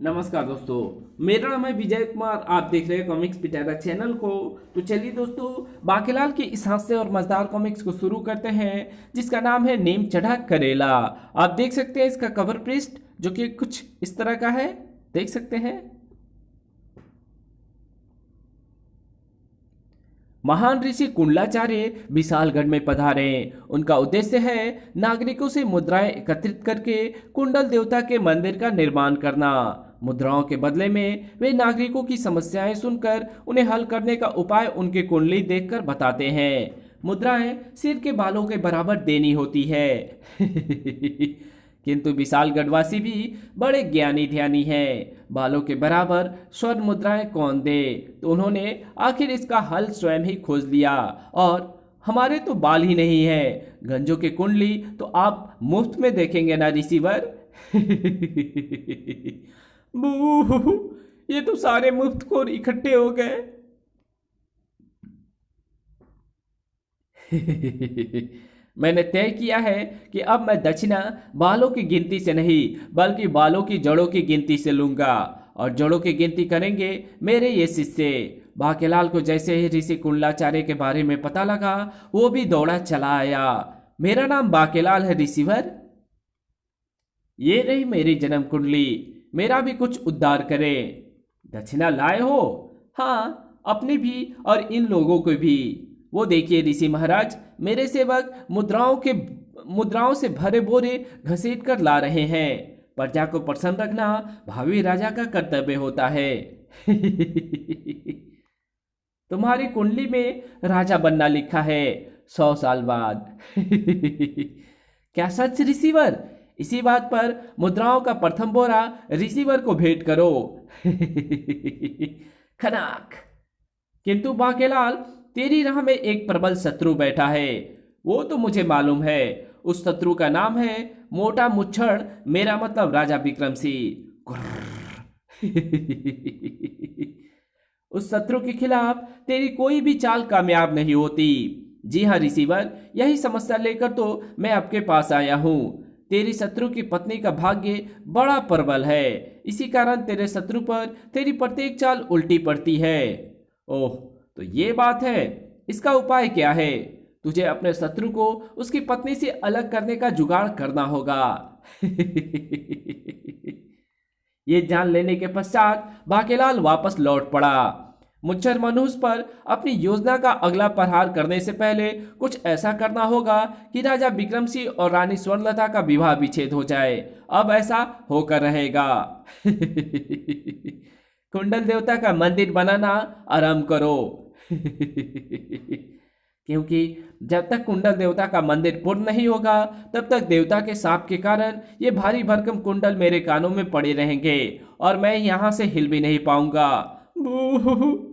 नमस्कार दोस्तों, मेरा नाम है विजय कुमार। आप देख रहे हैं कॉमिक्स पिटारा चैनल को। तो चलिए दोस्तों, बाकीलाल के इस हास्य और मजेदार कॉमिक्स को शुरू करते हैं, जिसका नाम है नीम चढ़ा करेला। आप देख सकते हैं इसका कवर पृष्ठ, जो कि कुछ इस तरह का है। देख सकते हैं। महान ऋषि कुंडलाचार्य विशालगढ़ में पधारे। उनका उद्देश्य है नागरिकों से मुद्राएं एकत्रित करके कुंडल देवता के मंदिर का निर्माण करना। मुद्राओं के बदले में वे नागरिकों की समस्याएं सुनकर उन्हें हल करने का उपाय उनकी कुंडली देखकर बताते हैं। मुद्राएं सिर के बालों के बराबर देनी होती है। किंतु विशाल गढ़वासी भी बड़े ज्ञानी ध्यानी हैं। बालों के बराबर स्वर्ण मुद्राएं कौन दे, तो उन्होंने आखिर इसका हल स्वयं ही खोज लिया। और हमारे तो बाल ही नहीं है, गंजों की कुंडली तो आप मुफ्त में देखेंगे ना रिसीवर। बू, ये तो सारे मुफ्तखोर इकट्ठे हो गए। मैंने तय किया है कि अब मैं दक्षिणा बालों की गिनती से नहीं, बल्कि बालों की जड़ों की गिनती से लूंगा। और जड़ों की गिनती करेंगे मेरे ये शिष्य। बाकेलाल को जैसे ही ऋषि कुंडलाचार्य के बारे में पता लगा, वो भी दौड़ा चला आया। मेरा नाम बाकेलाल है रिसीवर। ये रही मेरी जन्म कुंडली, मेरा भी कुछ उद्धार करे। दक्षिणा लाए हो? हाँ, अपनी भी और इन लोगों को भी। वो देखिए ऋषि महाराज, मेरे सेवक मुद्राओं से भरे बोरे घसीट कर ला रहे हैं। प्रजा को प्रसन्न रखना भावी राजा का कर्तव्य होता है। तुम्हारी कुंडली में राजा बनना लिखा है, 100 साल बाद। क्या सच रिसीवर? इसी बात पर मुद्राओं का प्रथम बोरा रिसीवर को भेंट करो। खनाक। किंतु बाकेलाल, तेरी राह में एक प्रबल शत्रु बैठा है। वो तो मुझे मालूम है। उस शत्रु का नाम है मोटा मुच्छड़, मेरा मतलब राजा विक्रम सिंह। उस शत्रु के खिलाफ तेरी कोई भी चाल कामयाब नहीं होती। जी हाँ रिसीवर, यही समस्या लेकर तो मैं आपके पास आया हूँ। तेरी शत्रु की पत्नी का भाग्य बड़ा प्रबल है। इसी कारण तेरे शत्रु पर तेरी प्रत्येक चाल उल्टी पड़ती है। ओह, तो ये बात है। इसका उपाय क्या है? तुझे अपने शत्रु को उसकी पत्नी से अलग करने का जुगाड़ करना होगा। ये जान लेने के पश्चात बाकेलाल वापस लौट पड़ा। मुच्छर मनुष्य पर अपनी योजना का अगला प्रहार करने से पहले कुछ ऐसा करना होगा कि राजा विक्रम सिंह और रानी स्वर्णलता का विवाह विच्छेद हो जाए। अब ऐसा होकर रहेगा। कुंडल देवता का मंदिर बनाना आरंभ करो। क्योंकि जब तक कुंडल देवता का मंदिर पूर्ण नहीं होगा, तब तक देवता के शाप के कारण ये भारी भरकम कुंडल मेरे कानों में पड़े रहेंगे और मैं यहां से हिल भी नहीं पाऊंगा। बू।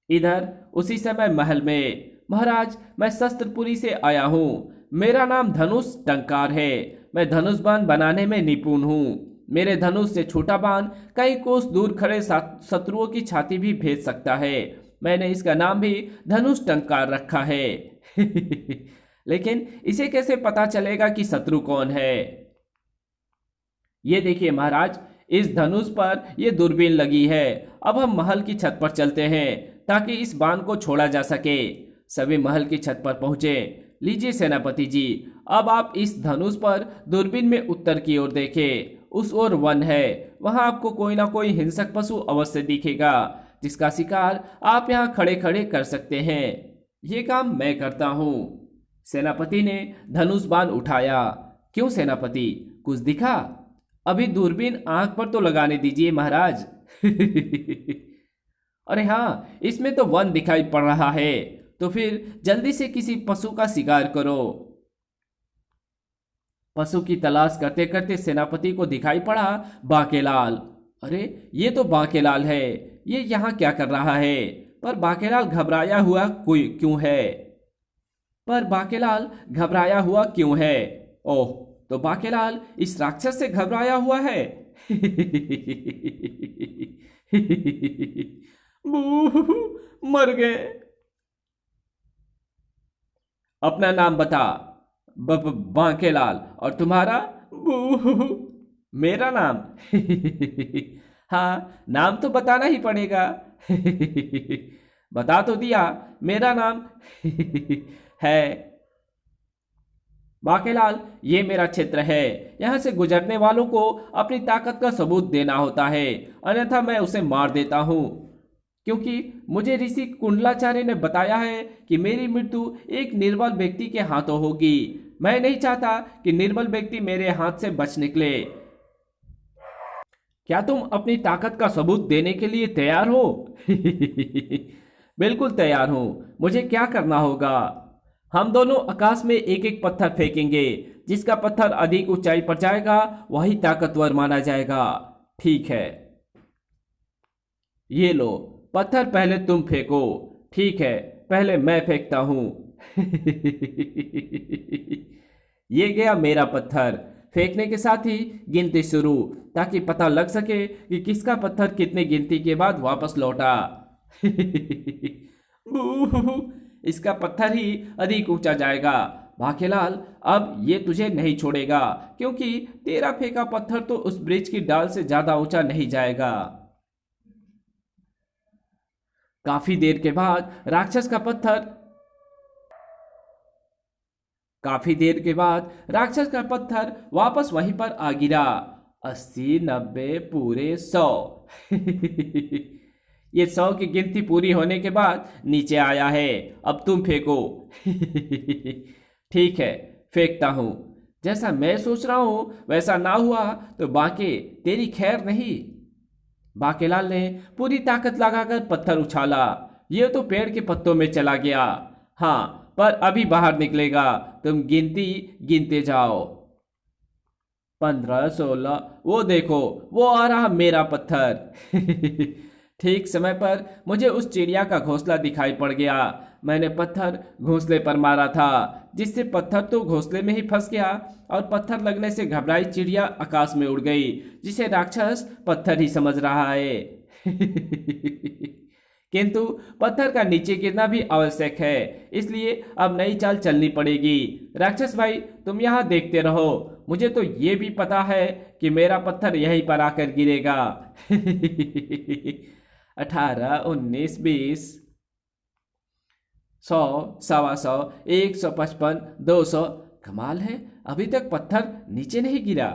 इधर उसी समय महल में, महाराज, मैं शस्त्रपुरी से आया हूँ। मेरा नाम धनुष टंकार है। मैं धनुष बाण बनाने में निपुण हूँ। मेरे धनुष से छोटा बाण कई कोस दूर खड़े शत्रुओं की छाती भी भेद सकता है। मैंने इसका नाम भी धनुष टंकार रखा है। लेकिन इसे कैसे पता चलेगा कि शत्रु कौन है? ये देखिए महाराज, इस धनुष पर यह दूरबीन लगी है। अब हम महल की छत पर चलते हैं ताकि इस बाण को छोड़ा जा सके। सभी महल की छत पर पहुंचे। लीजिए सेनापति जी, अब आप इस धनुष पर दूरबीन में उत्तर की ओर देखें। उस ओर वन है, वहां आपको कोई ना कोई हिंसक पशु अवश्य दिखेगा, जिसका शिकार आप यहाँ खड़े खड़े कर सकते हैं। ये काम मैं करता हूँ। सेनापति ने धनुष बाण उठाया। क्यों सेनापति, कुछ दिखा? अभी दूरबीन आंख पर तो लगाने दीजिए महाराज। अरे हाँ, इसमें तो वन दिखाई पड़ रहा है। तो फिर जल्दी से किसी पशु का शिकार करो। पशु की तलाश करते करते सेनापति को दिखाई पड़ा बाकेलाल। अरे, ये तो बाकेलाल है। ये यहाँ क्या कर रहा है? पर बाकेलाल घबराया हुआ कोई क्यों है? ओह, तो बाकेलाल इस राक्षस से घबराया हुआ है। बू, मर गए। अपना नाम बता। बाकेलाल। और तुम्हारा? बू। मेरा नाम? हाँ, नाम तो बताना ही पड़ेगा। बता तो दिया, मेरा नाम है बाकेलाल। ये मेरा क्षेत्र है। यहाँ से गुजरने वालों को अपनी ताकत का सबूत देना होता है, अन्यथा मैं उसे मार देता हूँ। क्योंकि मुझे ऋषि कुंडलाचार्य ने बताया है कि मेरी मृत्यु एक निर्बल व्यक्ति के हाथों होगी। मैं नहीं चाहता कि निर्बल व्यक्ति मेरे हाथ से बच निकले। क्या तुम अपनी ताकत का सबूत देने के लिए तैयार हो? बिल्कुल तैयार हूं। मुझे क्या करना होगा? हम दोनों आकाश में एक एक पत्थर फेंकेंगे। जिसका पत्थर अधिक ऊंचाई पर जाएगा वही ताकतवर माना जाएगा। ठीक है, ये लो पत्थर, पहले तुम फेंको। ठीक है, पहले मैं फेंकता हूं। ये गया मेरा पत्थर। फेंकने के साथ ही गिनती शुरू, ताकि पता लग सके कि किसका पत्थर कितनी गिनती के बाद वापस लौटा। बूहू, इसका पत्थर ही अधिक ऊंचा जाएगा। बाकेलाल, अब ये तुझे नहीं छोड़ेगा, क्योंकि तेरा फेंका पत्थर तो उस ब्रिज की डाल से ज्यादा ऊंचा नहीं जाएगा। काफी देर के बाद राक्षस का पत्थर काफी देर के बाद राक्षस का पत्थर वापस वहीं पर आ गिरा। 80, 90, पूरे 100। ये 100 की गिनती पूरी होने के बाद नीचे आया है। अब तुम फेंको। ठीक है, फेंकता हूं। जैसा मैं सोच रहा हूं वैसा ना हुआ तो बाके तेरी खैर नहीं। बाकेलाल ने पूरी ताकत लगाकर पत्थर उछाला। यह तो पेड़ के पत्तों में चला गया। हाँ, पर अभी बाहर निकलेगा। तुम गिनती गिनते जाओ। 15, 16, वो देखो, वो आ रहा मेरा पत्थर। ठीक समय पर मुझे उस चिड़िया का घोंसला दिखाई पड़ गया। मैंने पत्थर घोंसले पर मारा था, जिससे पत्थर तो घोंसले में ही फंस गया और पत्थर लगने से घबराई चिड़िया आकाश में उड़ गई, जिसे राक्षस पत्थर ही समझ रहा है। किंतु पत्थर का नीचे गिरना भी आवश्यक है, इसलिए अब नई चाल चलनी पड़ेगी। राक्षस भाई, तुम यहाँ देखते रहो। मुझे तो ये भी पता है कि मेरा पत्थर यहीं पर आकर गिरेगा। 18, 19, 20, 100, 125, 155, 200। कमाल है, अभी तक पत्थर नीचे नहीं गिरा।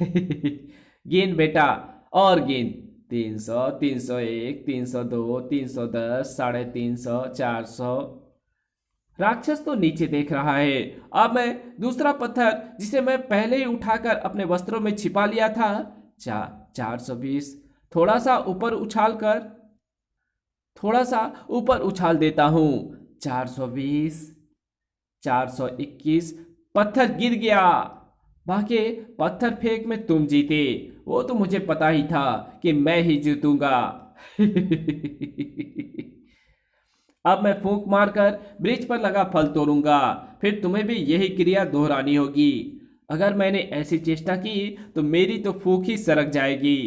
गिन बेटा, और गिन। 300, 301, 302, 310, 350, 400। राक्षस तो नीचे देख रहा है। अब मैं दूसरा पत्थर, जिसे मैं पहले ही उठाकर अपने वस्त्रों में छिपा लिया था, 420, थोड़ा सा ऊपर उछाल देता हूं। 420, 421। पत्थर गिर गया। बाकी पत्थर फेंक में तुम जीते। वो तो मुझे पता ही था कि मैं ही जीतूंगा। अब मैं फूंक मारकर ब्रिज पर लगा फल तोड़ूंगा। फिर तुम्हें भी यही क्रिया दोहरानी होगी। अगर मैंने ऐसी चेष्टा की तो मेरी तो फूंक ही सरक जाएगी।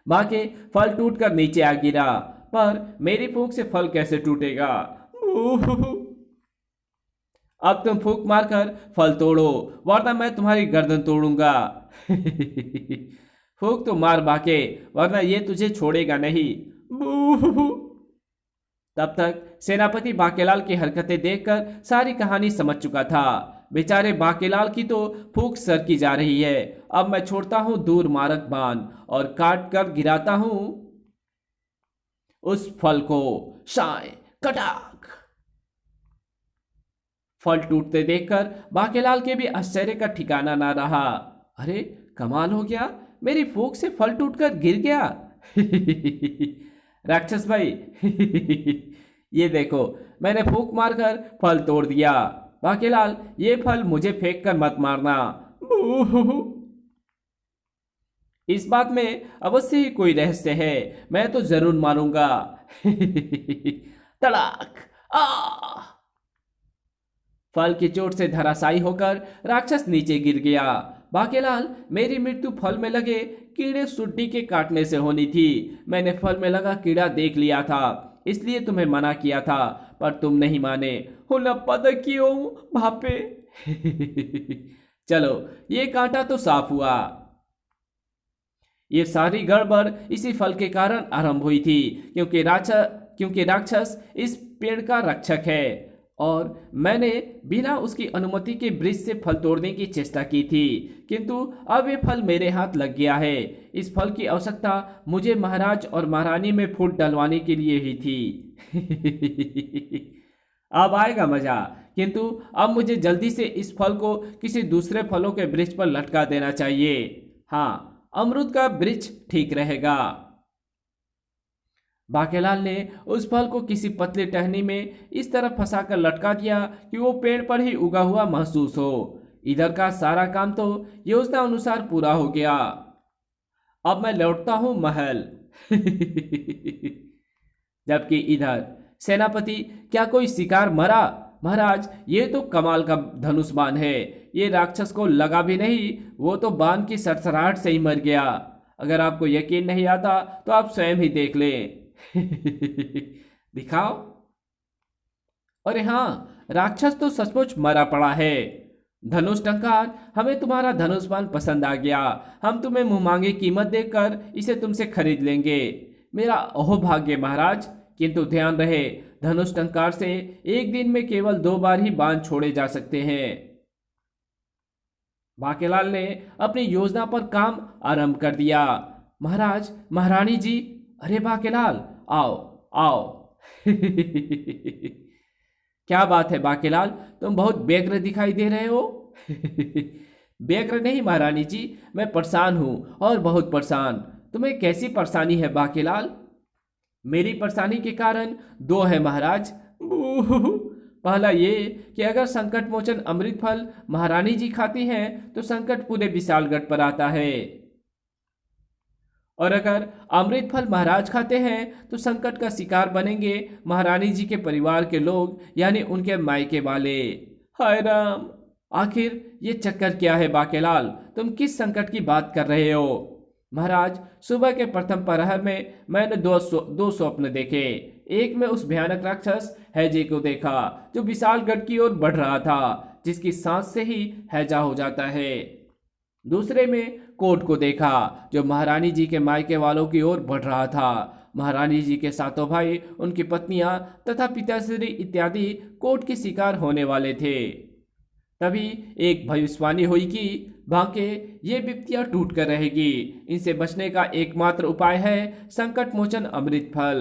बाकी फल टूटकर नीचे आ गिरा, पर मेरी फूंक से फल कैसे टूटेगा? अब तुम फूंक मारकर फल तोड़ो, वरना मैं तुम्हारी गर्दन तोड़ूंगा। फूंक तो मार बाके, वरना ये तुझे छोड़ेगा नहीं। तब तक सेनापति बाकेलाल की हरकतें देखकर सारी कहानी समझ चुका था। बेचारे बाकेलाल की तो फूंक सर की जा रही है। अब मैं छोड़ता हूं दूर मारक बाण और काट कर गिराता हूं उस फल को। शाय कटाक। फल टूटते देखकर बाकेलाल के भी आश्चर्य का ठिकाना ना रहा। अरे कमाल हो गया, मेरी फूंक से फल टूटकर गिर गया। राक्षस भाई, ये देखो, मैंने फूंक मारकर फल तोड़ दिया। बाकेलाल, ये फल मुझे फेंक कर मत मारना। इस बात में अवश्य ही कोई रहस्य है, मैं तो जरूर मारूंगा। तड़ाक। आ फल की चोट से धराशायी होकर राक्षस नीचे गिर गया। बाकेलाल, मेरी मृत्यु फल में लगे कीड़े सुड्डी के काटने से होनी थी। मैंने फल में लगा कीड़ा देख लिया था, इसलिए तुम्हें मना किया था, पर तुम नहीं माने। भापे। चलो, ये कांटा तो साफ हुआ। ये सारी गड़बड़ इसी फल के कारण आरंभ हुई थी, क्योंकि राक्षस इस पेड़ का रक्षक है और मैंने बिना उसकी अनुमति के वृक्ष से फल तोड़ने की चेष्टा की थी, किंतु अब ये फल मेरे हाथ लग गया है। इस फल की आवश्यकता मुझे महाराज और महारानी में फूट डलवाने के लिए ही थी। अब आएगा मजा, किंतु अब मुझे जल्दी से इस फल को किसी दूसरे फलों के वृक्ष पर लटका देना चाहिए। हाँ, अमरूद का वृक्ष ठीक रहेगा। बाकेलाल ने उस फल को किसी पतली टहनी में इस तरह फंसाकर लटका दिया कि वो पेड़ पर ही उगा हुआ महसूस हो। इधर का सारा काम तो योजना अनुसार पूरा हो गया। अब मैं लौटता हूं महल। जबकि इधर सेनापति, क्या कोई शिकार मरा? महाराज, ये तो कमाल का धनुष बाण है। ये राक्षस को लगा भी नहीं, वो तो बाण की सरसराहट से ही मर गया। अगर आपको यकीन नहीं आता तो आप स्वयं ही देख लें। दिखाओ। अरे हाँ, राक्षस तो सचमुच मरा पड़ा है। धनुष टंकार, हमें तुम्हारा धनुष बाण पसंद आ गया। हम तुम्हें मुंहमांगी कीमत देकर इसे तुमसे खरीद लेंगे। मेरा अहोभाग्य महाराज, किंतु ध्यान रहे, धनुष टंकार से एक दिन में केवल 2 बार ही बाण छोड़े जा सकते हैं। बाकेलाल ने अपनी योजना पर काम आरंभ कर दिया। महाराज, महारानी जी, अरे बाकेलाल, आओ आओ। क्या बात है बाकेलाल, तुम बहुत व्यग्र दिखाई दे रहे हो। व्यग्र नहीं महारानी जी, मैं परेशान हूं और बहुत परेशान। तुम्हें कैसी परेशानी है बाकेलाल? मेरी परेशानी के कारण 2 है महाराज। पहला ये कि अगर संकट मोचन अमृत फल महारानी जी खाती हैं तो संकट पूरे विशालगढ़ पर आता है, और अगर अमृत फल महाराज खाते हैं तो संकट का शिकार बनेंगे महारानी जी के परिवार के लोग, यानी उनके मायके वाले। हाय राम, आखिर ये चक्कर क्या है बाकेलाल? तुम किस संकट की बात कर रहे हो? महाराज, सुबह के प्रथम प्रहर में मैंने दो स्वप्न देखे। एक में उस भयानक राक्षस हैजे को देखा जो विशालगढ़ की ओर बढ़ रहा था, जिसकी सांस से ही हैजा हो जाता है। दूसरे में कोट को देखा जो महारानी जी के मायके वालों की ओर बढ़ रहा था। महारानी जी के सातों भाई, उनकी पत्नियां तथा पिताश्री इत्यादि कोट के शिकार होने वाले थे। तभी एक भविष्यवाणी हुई कि बांके, ये विपत्तियां टूट कर रहेगी। इनसे बचने का एकमात्र उपाय है संकट मोचन अमृत फल।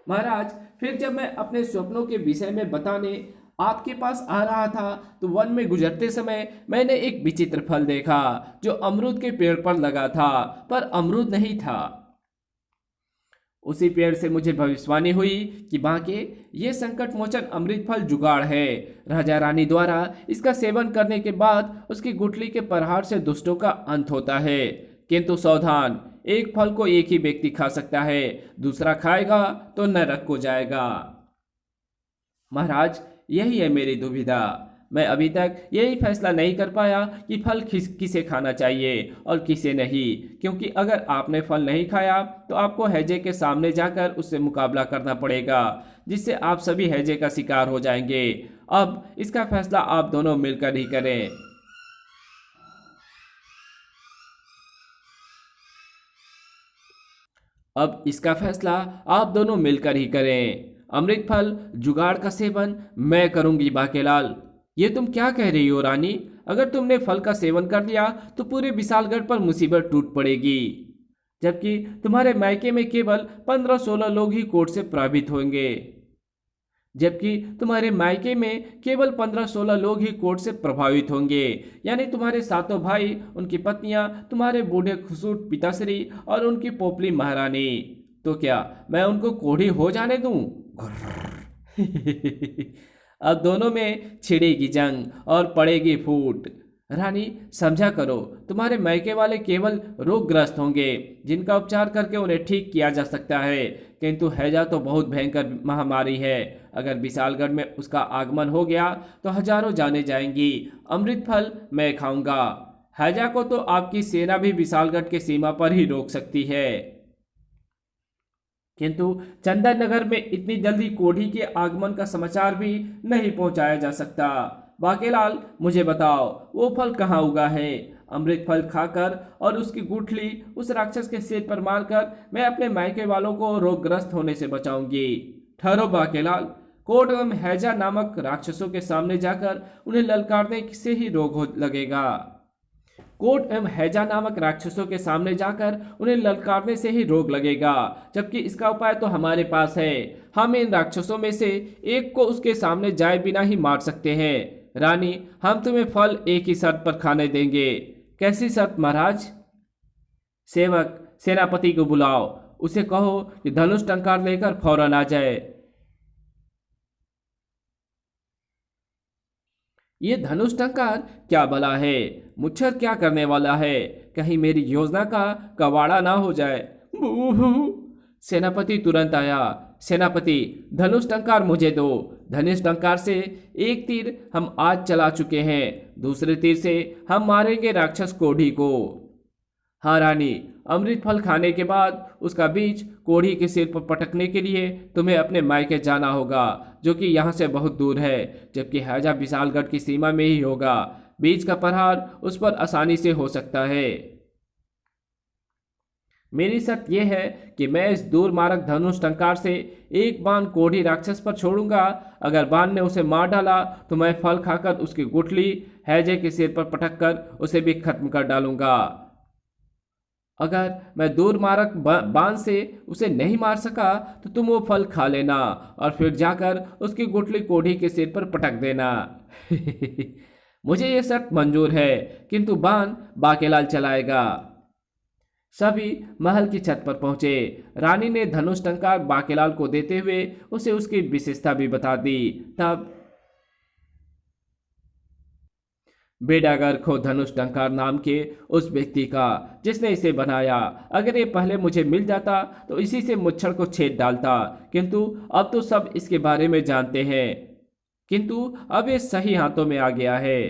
महाराज, फिर जब मैं अपने स्वप्नों के विषय में बताने आपके पास आ रहा था तो वन में गुजरते समय मैंने एक विचित्र फल देखा जो अमरूद के पेड़ पर लगा था, पर अमरूद नहीं था। उसी पेड़ से मुझे भविष्यवाणी हुई कि बांके, ये संकट मोचन अमृत फल जुगाड़ है। राजा रानी द्वारा इसका सेवन करने के बाद उसकी गुठली के प्रहार से दुष्टों का अंत होता है। किंतु सावधान, एक फल को एक ही व्यक्ति खा सकता है, दूसरा खाएगा तो नरक को जाएगा। महाराज, यही है मेरी दुविधा। मैं अभी तक यही फैसला नहीं कर पाया कि फल किसे खाना चाहिए और किसे नहीं, क्योंकि अगर आपने फल नहीं खाया तो आपको हैजे के सामने जाकर उससे मुकाबला करना पड़ेगा, जिससे आप सभी हैजे का शिकार हो जाएंगे। अब इसका फैसला आप दोनों मिलकर ही करें। अब इसका फैसला आप दोनों मिलकर ही करें। अमृत फल जुगाड़ का सेवन मैं करूंगी बाकेलाल। ये तुम क्या कह रही हो रानी? अगर तुमने फल का सेवन कर लिया तो पूरे विशालगढ़ पर मुसीबत टूट पड़ेगी, जबकि तुम्हारे मायके में केवल 15-16 लोग ही कोर्ट से प्रभावित होंगे। यानी तुम्हारे सातों भाई, उनकी पत्नियां, तुम्हारे बूढ़े खुसूट पिताश्री और उनकी पोपली महारानी। तो क्या मैं उनको कोढ़ी हो जाने दूं? अब दोनों में छिड़ेगी जंग और पड़ेगी फूट। रानी, समझा करो, तुम्हारे मायके वाले केवल रोगग्रस्त होंगे जिनका उपचार करके उन्हें ठीक किया जा सकता है, किंतु हैजा तो बहुत भयंकर महामारी है। अगर विशालगढ़ में उसका आगमन हो गया तो हजारों जाने जाएंगी। अमृत फल मैं खाऊंगा। हैजा को तो आपकी सेना भी विशालगढ़ के सीमा पर ही रोक सकती है, किंतु चंदन नगर में इतनी जल्दी कोढ़ी के आगमन का समाचार भी नहीं पहुंचाया जा सकता। बाकेलाल, मुझे बताओ वो फल कहाँ उगा है। अमृत फल खाकर और उसकी गुठली उस राक्षस के सिर पर मारकर मैं अपने मायके वालों को रोगग्रस्त होने से बचाऊंगी। ठहरो बाकेलाल, कोट एवं हैजा नामक राक्षसों के सामने जाकर उन्हें ललकारने से ही रोग हो लगेगा। कोट एवं हैजा नामक राक्षसों के सामने जाकर उन्हें ललकारने से ही रोग लगेगा, जबकि इसका उपाय तो हमारे पास है। हम इन राक्षसों में से एक को उसके सामने जाए बिना ही मार सकते हैं। रानी, हम तुम्हें फल एक ही शर्त पर खाने देंगे। कैसी शर्त महाराज? सेवक, सेनापति को बुलाओ, उसे कहो कि धनुष टंकार लेकर फौरन आ जाए। ये धनुष टंकार क्या भला है? मुच्छर क्या करने वाला है? कहीं मेरी योजना का कवाड़ा ना हो जाए। बूहू। सेनापति तुरंत आया। सेनापति, धनुष टंकार मुझे दो। धनुष टंकार से एक तीर हम आज चला चुके हैं, दूसरे तीर से हम मारेंगे राक्षस कोढ़ी को। हाँ रानी, अमृत फल खाने के बाद उसका बीज कोढ़ी के सिर पर पटकने के लिए तुम्हें अपने मायके जाना होगा, जो कि यहाँ से बहुत दूर है, जबकि हैजा विशालगढ़ की सीमा में ही होगा। बीज का प्रहार उस पर आसानी से हो सकता है। मेरी शर्त यह है कि मैं इस दूर मारक धनुष टंकार से एक बाण कोढ़ी राक्षस पर छोड़ूंगा। अगर बाण ने उसे मार डाला तो मैं फल खाकर उसकी गुठली हैजे के सिर पर पटक कर उसे भी खत्म कर डालूंगा। अगर मैं दूर मारक बाण से उसे नहीं मार सका तो तुम वो फल खा लेना और फिर जाकर उसकी गुठली कोढ़ी के सिर पर पटक देना। मुझे यह शर्त मंजूर है, किंतु बाण बाकेलाल चलाएगा। सभी महल की छत पर पहुंचे। रानी ने धनुष टंकार बाकेलाल को देते हुए उसे उसकी विशेषता भी बता दी। तब बेडागर खो धनुष टंकार नाम के उस व्यक्ति का जिसने इसे बनाया। अगर ये पहले मुझे मिल जाता तो इसी से मुच्छड़ को छेद डालता, किंतु अब तो सब इसके बारे में जानते हैं। किंतु अब ये सही हाथों में आ गया है।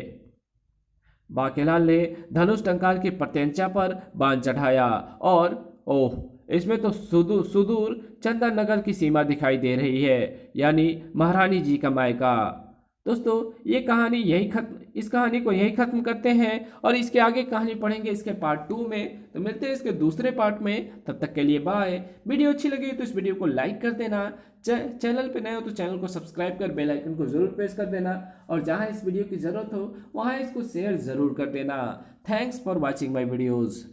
बाकेलाल ने धनुष टंकार की प्रत्यंचा पर बाण चढ़ाया और ओह, इसमें तो सुदूर सुदूर चंदन नगर की सीमा दिखाई दे रही है, यानी महारानी जी का मायका। दोस्तों, ये कहानी इस कहानी को यही खत्म करते हैं और इसके आगे कहानी पढ़ेंगे इसके पार्ट 2 में। तो मिलते हैं इसके दूसरे पार्ट में, तब तक के लिए बाय। वीडियो अच्छी लगी तो इस वीडियो को लाइक कर देना। चैनल पे नए हो तो चैनल को सब्सक्राइब कर बेल आइकन को जरूर प्रेस कर देना और जहां इस वीडियो की जरूरत हो वहां इसको शेयर जरूर कर देना। Thanks for watching my videos.